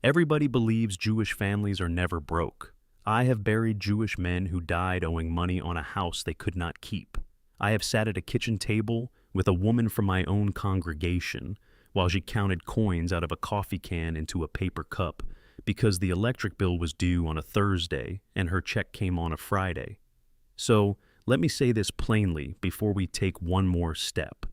Everybody believes Jewish families are never broke. I have buried Jewish men who died owing money on a house they could not keep. I have sat at a kitchen table with a woman from my own congregation while she counted coins out of a coffee can into a paper cup because the electric bill was due on a Thursday and her check came on a Friday. So, let me say this plainly before we take one more step.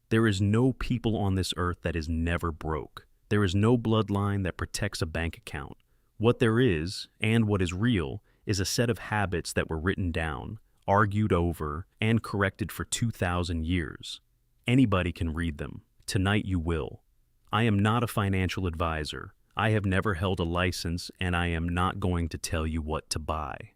There is no people on this earth that is never broke. There is no bloodline that protects a bank account. What there is, and what is real, is a set of habits that were written down, argued over, and corrected for 2,000 years. Anybody can read them. Tonight you will. I am not a financial advisor. I have never held a license, and I am not going to tell you what to buy.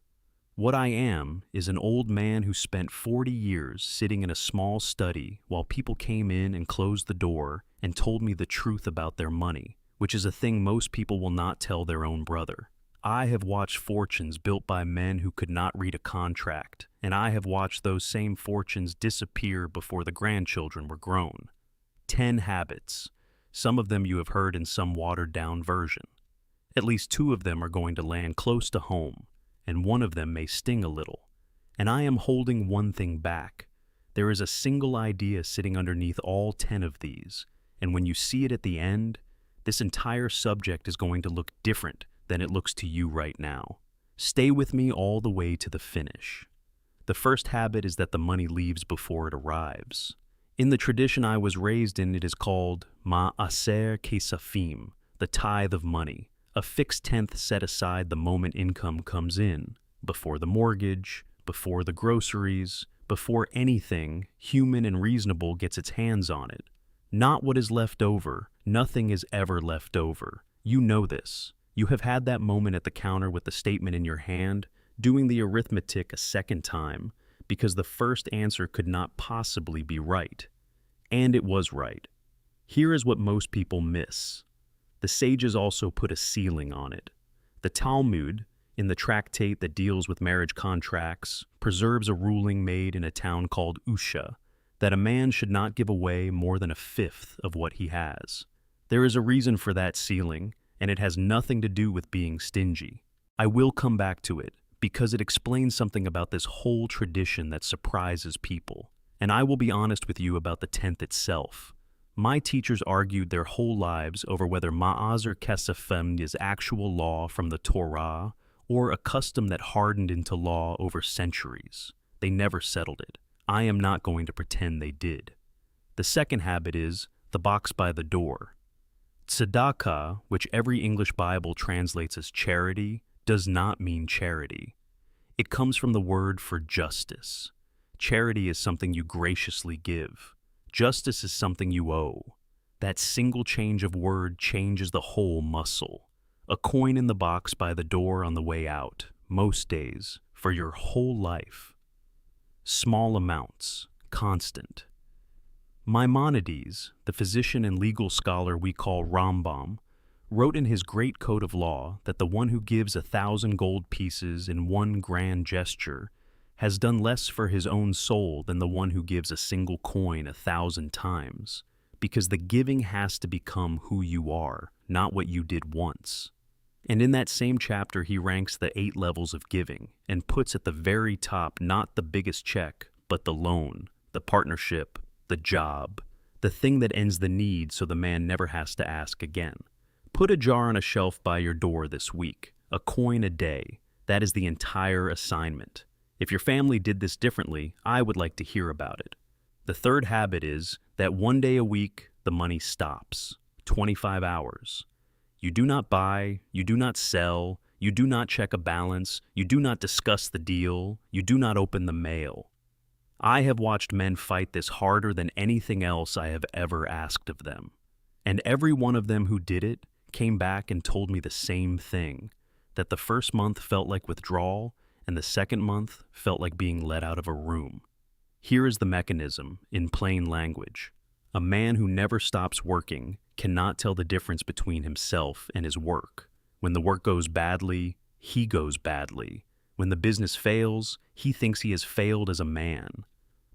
What I am is an old man who spent 40 years sitting in a small study while people came in and closed the door and told me the truth about their money, which is a thing most people will not tell their own brother. I have watched fortunes built by men who could not read a contract, and I have watched those same fortunes disappear before the grandchildren were grown. 10 habits. Some of them you have heard in some watered-down version. At least 2 of them are going to land close to home, and 1 of them may sting a little. And I am holding one thing back. There is a single idea sitting underneath all 10 of these, and when you see it at the end, this entire subject is going to look different than it looks to you right now. Stay with me all the way to the finish. The first habit is that the money leaves before it arrives. In the tradition I was raised in, it is called ma'aser kesafim, the tithe of money, a fixed tenth set aside the moment income comes in, before the mortgage, before the groceries, before anything human and reasonable gets its hands on it. Not what is left over. Nothing is ever left over. You know this. You have had that moment at the counter with the statement in your hand, doing the arithmetic a second time, because the first answer could not possibly be right. And it was right. Here is what most people miss. The sages also put a ceiling on it. The Talmud, in the tractate that deals with marriage contracts, preserves a ruling made in a town called Usha, that a man should not give away more than a fifth of what he has. There is a reason for that ceiling, and it has nothing to do with being stingy. I will come back to it, because it explains something about this whole tradition that surprises people. And I will be honest with you about the tenth itself. My teachers argued their whole lives over whether ma'aser kesafim is actual law from the Torah or a custom that hardened into law over centuries. They never settled it. I am not going to pretend they did. The second habit is the box by the door. Tzedakah, which every English Bible translates as charity, does not mean charity. It comes from the word for justice. Charity is something you graciously give. Justice is something you owe. That single change of word changes the whole muscle. A coin in the box by the door on the way out, most days, for your whole life. Small amounts, constant. Maimonides, the physician and legal scholar we call Rambam, wrote in his great code of law that the one who gives 1,000 gold pieces in one grand gesture has done less for his own soul than the one who gives a single coin 1,000 times, because the giving has to become who you are, not what you did once. And in that same chapter, he ranks the 8 levels of giving and puts at the very top not the biggest check, but the loan, the partnership, the job, the thing that ends the need so the man never has to ask again. Put a jar on a shelf by your door this week, a coin a day. That is the entire assignment. If your family did this differently, I would like to hear about it. The third habit is that one day a week, the money stops. 25 hours. You do not buy, you do not sell, you do not check a balance, you do not discuss the deal, you do not open the mail. I have watched men fight this harder than anything else I have ever asked of them. And every one of them who did it came back and told me the same thing, that the first month felt like withdrawal, and the second month felt like being let out of a room. Here is the mechanism, in plain language. A man who never stops working cannot tell the difference between himself and his work. When the work goes badly, he goes badly. When the business fails, he thinks he has failed as a man.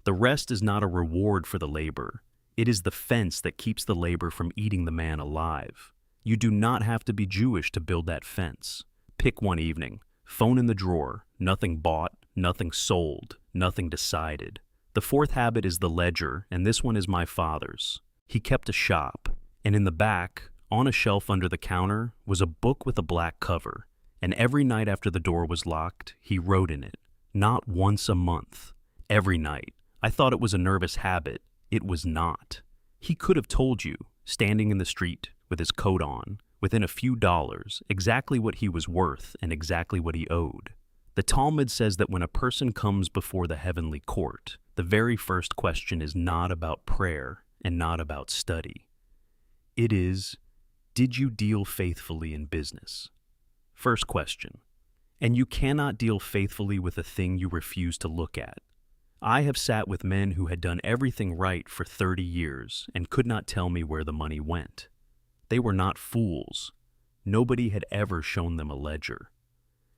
The rest is not a reward for the labor. It is the fence that keeps the labor from eating the man alive. You do not have to be Jewish to build that fence. Pick one evening. Phone in the drawer. Nothing bought, nothing sold, nothing decided. The fourth habit is the ledger, and this one is my father's. He kept a shop, and in the back, on a shelf under the counter, was a book with a black cover. And every night after the door was locked, he wrote in it. Not once a month. Every night. I thought it was a nervous habit. It was not. He could have told you, standing in the street with his coat on, within a few dollars, exactly what he was worth and exactly what he owed. The Talmud says that when a person comes before the heavenly court, the very first question is not about prayer and not about study. It is, did you deal faithfully in business? First question. And you cannot deal faithfully with a thing you refuse to look at. I have sat with men who had done everything right for 30 years and could not tell me where the money went. They were not fools. Nobody had ever shown them a ledger.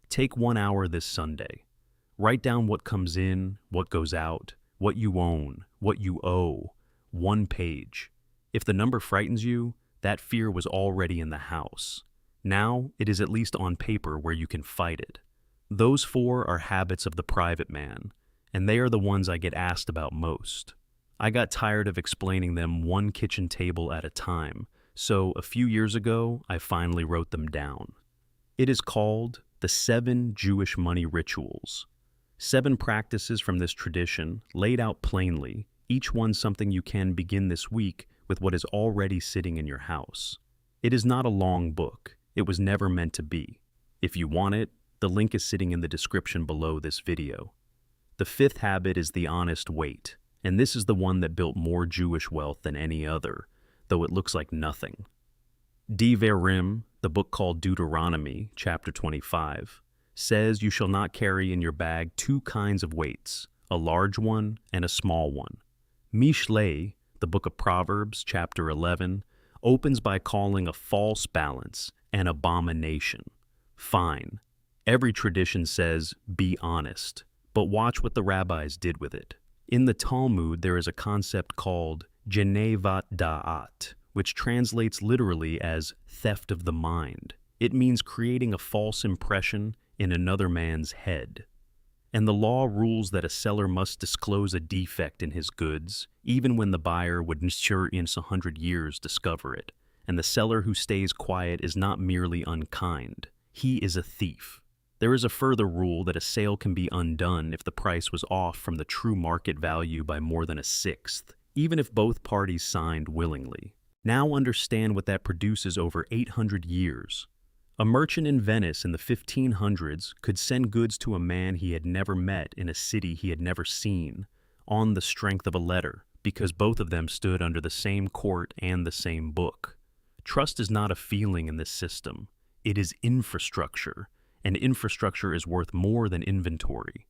Take 1 hour this Sunday. Write down what comes in, what goes out, what you own, what you owe. 1 page. If the number frightens you, that fear was already in the house. Now it is at least on paper where you can fight it. Those 4 are habits of the private man, and they are the ones I get asked about most. I got tired of explaining them one kitchen table at a time, so a few years ago I finally wrote them down. It is called the 7 Jewish Money Rituals. 7 practices from this tradition, laid out plainly, each one something you can begin this week with what is already sitting in your house. It is not a long book. It was never meant to be. If you want it, the link is sitting in the description below this video. The 5th habit is the honest wait, and this is the one that built more Jewish wealth than any other, though it looks like nothing. Devarim, the book called Deuteronomy, chapter 25, says you shall not carry in your bag 2 kinds of weights, a large one and a small one. Mishlei, the book of Proverbs, chapter 11, opens by calling a false balance an abomination. Fine. Every tradition says, be honest, but watch what the rabbis did with it. In the Talmud, there is a concept called Genevat Da'at, which translates literally as theft of the mind. It means creating a false impression in another man's head. And the law rules that a seller must disclose a defect in his goods, even when the buyer would sure in 100 years discover it. And the seller who stays quiet is not merely unkind. He is a thief. There is a further rule that a sale can be undone if the price was off from the true market value by more than 1/6, even if both parties signed willingly. Now understand what that produces over 800 years. A merchant in Venice in the 1500s could send goods to a man he had never met in a city he had never seen, on the strength of a letter, because both of them stood under the same court and the same book. Trust is not a feeling in this system. It is infrastructure, and infrastructure is worth more than inventory.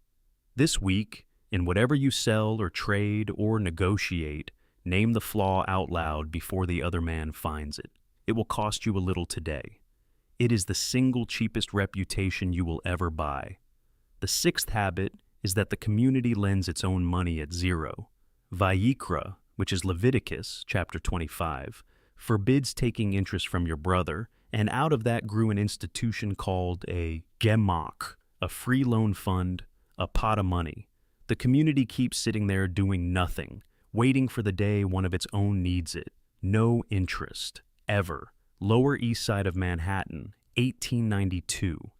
This week, in whatever you sell or trade or negotiate, name the flaw out loud before the other man finds it. It will cost you a little today. It is the single cheapest reputation you will ever buy. The 6th habit is that the community lends its own money at 0. Vayikra, which is Leviticus, chapter 25, forbids taking interest from your brother, and out of that grew an institution called a gemach, a free loan fund, a pot of money. The community keeps sitting there doing nothing, waiting for the day one of its own needs it. No interest, ever. Lower East Side of Manhattan, 1892.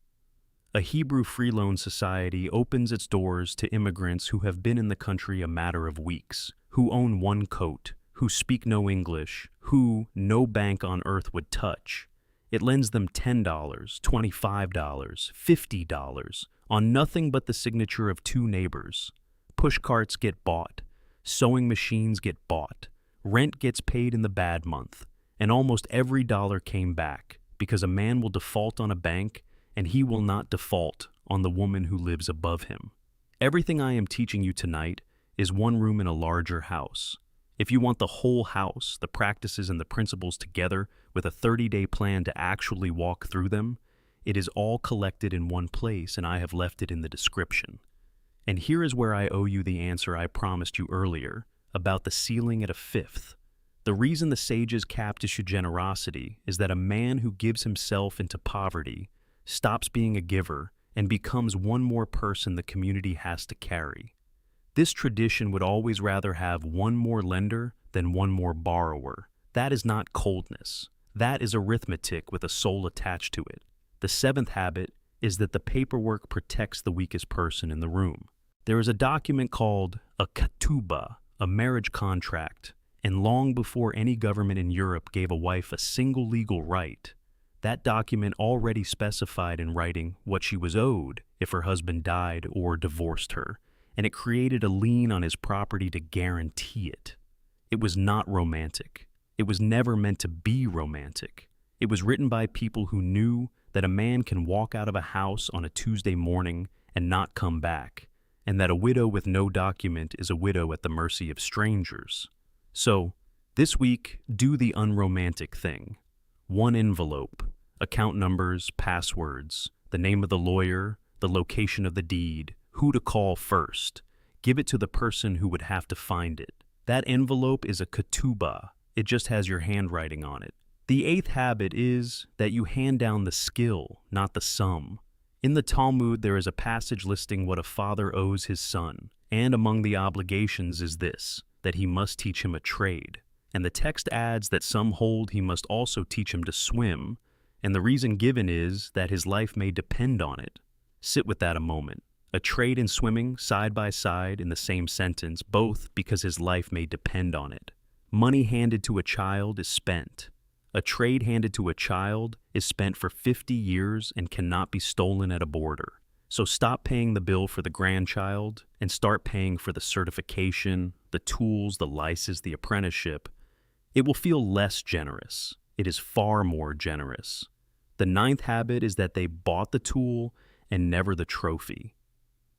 A Hebrew free loan society opens its doors to immigrants who have been in the country a matter of weeks, who own 1 coat, who speak no English, who no bank on earth would touch. It lends them $10, $25, $50 on nothing but the signature of 2 neighbors. Pushcarts get bought. Sewing machines get bought. Rent gets paid in the bad month. And almost every dollar came back because a man will default on a bank and he will not default on the woman who lives above him. Everything I am teaching you tonight is 1 room in a larger house. If you want the whole house, the practices and the principles together with a 30-day plan to actually walk through them, it is all collected in one place, and I have left it in the description. And here is where I owe you the answer I promised you earlier about the ceiling at 1/5. The reason the sages capped issue generosity is that a man who gives himself into poverty stops being a giver and becomes one more person the community has to carry. This tradition would always rather have one more lender than one more borrower. That is not coldness. That is arithmetic with a soul attached to it. The seventh habit is that the paperwork protects the weakest person in the room. There is a document called a ketubah, a marriage contract, and long before any government in Europe gave a wife a single legal right, that document already specified in writing what she was owed if her husband died or divorced her, and it created a lien on his property to guarantee it. It was not romantic. It was never meant to be romantic. It was written by people who knew that a man can walk out of a house on a Tuesday morning and not come back, and that a widow with no document is a widow at the mercy of strangers. So, this week, do the unromantic thing. One envelope, account numbers, passwords, the name of the lawyer, the location of the deed, who to call first. Give it to the person who would have to find it. That envelope is a ketubah. It just has your handwriting on it. The eighth habit is that you hand down the skill, not the sum. In the Talmud, there is a passage listing what a father owes his son, and among the obligations is this, that he must teach him a trade. And the text adds that some hold he must also teach him to swim, and the reason given is that his life may depend on it. Sit with that a moment. A trade and swimming side by side in the same sentence, both because his life may depend on it. Money handed to a child is spent. A trade handed to a child is spent for 50 years and cannot be stolen at a border. So stop paying the bill for the grandchild and start paying for the certification, the tools, the license, the apprenticeship. It will feel less generous. It is far more generous. The ninth habit is that they bought the tool and never the trophy.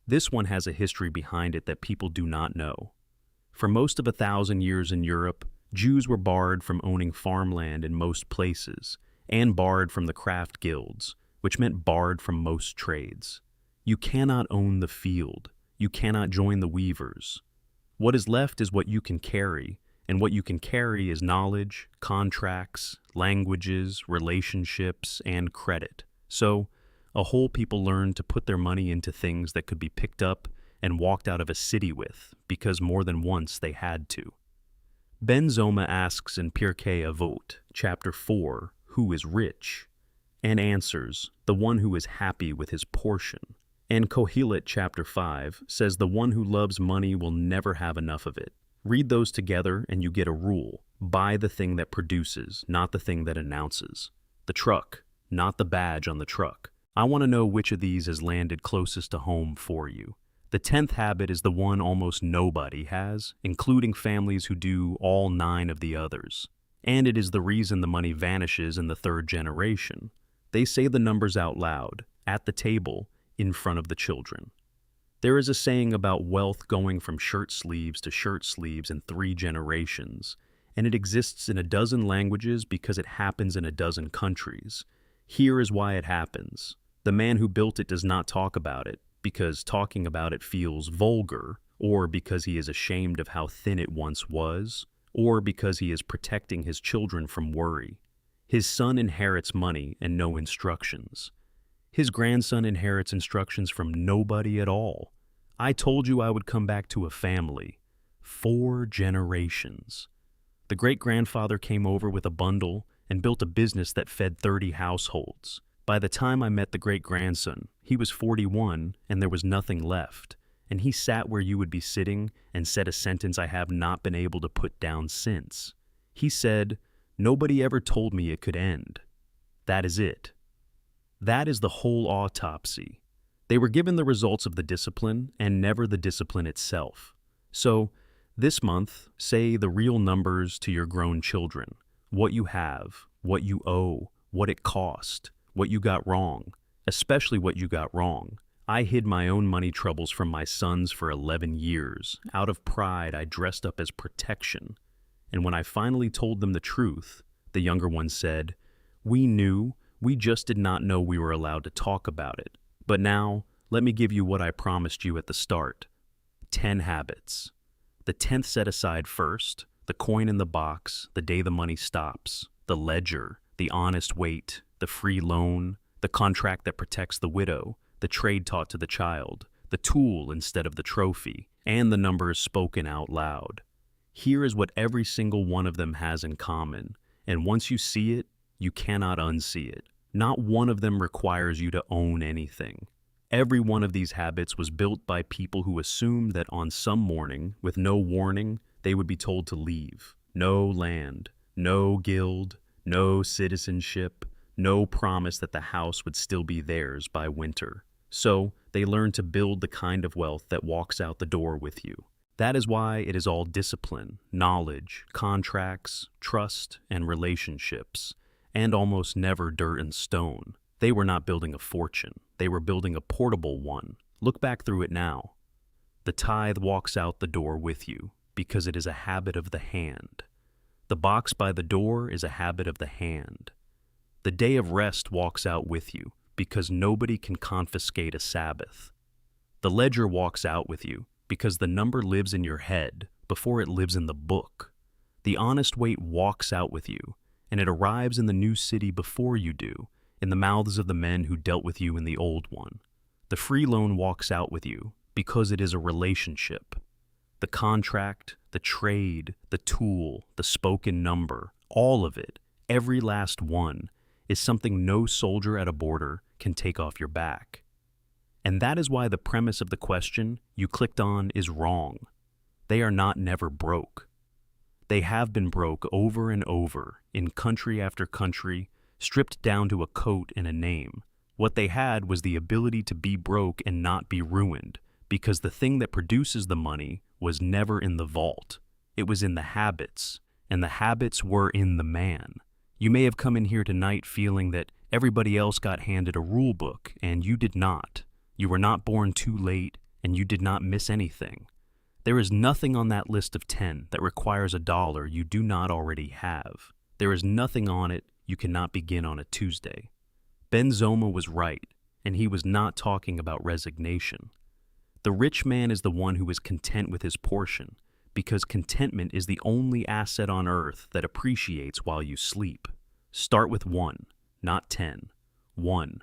This one has a history behind it that people do not know. For most of 1,000 years in Europe, Jews were barred from owning farmland in most places, and barred from the craft guilds, which meant barred from most trades. You cannot own the field. You cannot join the weavers. What is left is what you can carry, and what you can carry is knowledge, contracts, languages, relationships, and credit. So, a whole people learned to put their money into things that could be picked up and walked out of a city with, because more than once they had to. Ben Zoma asks in Pirkei Avot, chapter 4, who is rich? And answers, the one who is happy with his portion. And Kohelet, chapter 5, says the one who loves money will never have enough of it. Read those together and you get a rule. Buy the thing that produces, not the thing that announces. The truck, not the badge on the truck. I want to know which of these has landed closest to home for you. The 10th habit is the one almost nobody has, including families who do all 9 of the others. And it is the reason the money vanishes in the 3rd generation. They say the numbers out loud, at the table, in front of the children. There is a saying about wealth going from shirt sleeves to shirt sleeves in 3 generations, and it exists in a dozen languages because it happens in a dozen countries. Here is why it happens. The man who built it does not talk about it, because talking about it feels vulgar, or because he is ashamed of how thin it once was, or because he is protecting his children from worry. His son inherits money and no instructions. His grandson inherits instructions from nobody at all. I told you I would come back to a family. 4 generations. The great-grandfather came over with a bundle and built a business that fed 30 households. By the time I met the great-grandson, he was 41 and there was nothing left, and he sat where you would be sitting and said a sentence I have not been able to put down since. He said, "Nobody ever told me it could end." That is it. That is the whole autopsy. They were given the results of the discipline and never the discipline itself. So, this month, say the real numbers to your grown children. What you have, what you owe, what it cost, what you got wrong, especially what you got wrong. I hid my own money troubles from my sons for 11 years. Out of pride, I dressed up as protection. And when I finally told them the truth, the younger one said, "We knew, we just did not know we were allowed to talk about it. But now, let me give you what I promised you at the start. 10 habits. The 10th set aside first, The coin in the box, the day the money stops, the ledger, the honest wait, the free loan, the contract that protects the widow, the trade taught to the child, the tool instead of the trophy, and the numbers spoken out loud. Here is what every single one of them has in common, and once you see it, you cannot unsee it. Not one of them requires you to own anything. Every one of these habits was built by people who assumed that on some morning, with no warning, they would be told to leave. No land, no guild, no citizenship, no promise that the house would still be theirs by winter. So, they learned to build the kind of wealth that walks out the door with you. That is why it is all discipline, knowledge, contracts, trust, and relationships, and almost never dirt and stone. They were not building a fortune. They were building a portable one. Look back through it now. The tithe walks out the door with you because it is a habit of the hand. The box by the door is a habit of the hand. The day of rest walks out with you because nobody can confiscate a Sabbath. The ledger walks out with you because the number lives in your head before it lives in the book. The honest wait walks out with you, and it arrives in the new city before you do, in the mouths of the men who dealt with you in the old one. The free loan walks out with you because it is a relationship. The contract, the trade, the tool, the spoken number, all of it, every last one, is something no soldier at a border can take off your back. And that is why the premise of the question you clicked on is wrong. They are not never broke. They have been broke over and over, in country after country, stripped down to a coat and a name. What they had was the ability to be broke and not be ruined, because the thing that produces the money was never in the vault. It was in the habits, and the habits were in the man. You may have come in here tonight feeling that everybody else got handed a rule book, and you did not. You were not born too late, and you did not miss anything. There is nothing on that list of 10 that requires $1 you do not already have. There is nothing on it you cannot begin on a Tuesday. Ben Zoma was right, and he was not talking about resignation. The rich man is the one who is content with his portion, because contentment is the only asset on earth that appreciates while you sleep. Start with 1, not 10. 1.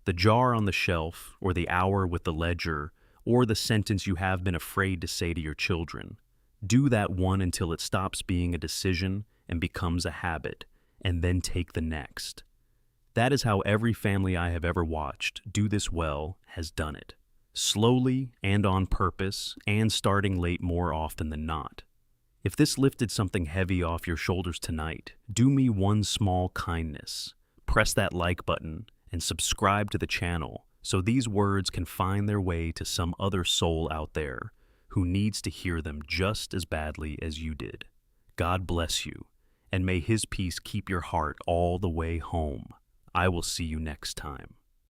The jar on the shelf, or the hour with the ledger, or the sentence you have been afraid to say to your children. Do that one until it stops being a decision and becomes a habit, and then take the next. That is how every family I have ever watched do this well has done it. Slowly and on purpose, and starting late more often than not. If this lifted something heavy off your shoulders tonight, do me one small kindness. Press that like button and subscribe to the channel so these words can find their way to some other soul out there who needs to hear them just as badly as you did. God bless you, and may His peace keep your heart all the way home. I will see you next time.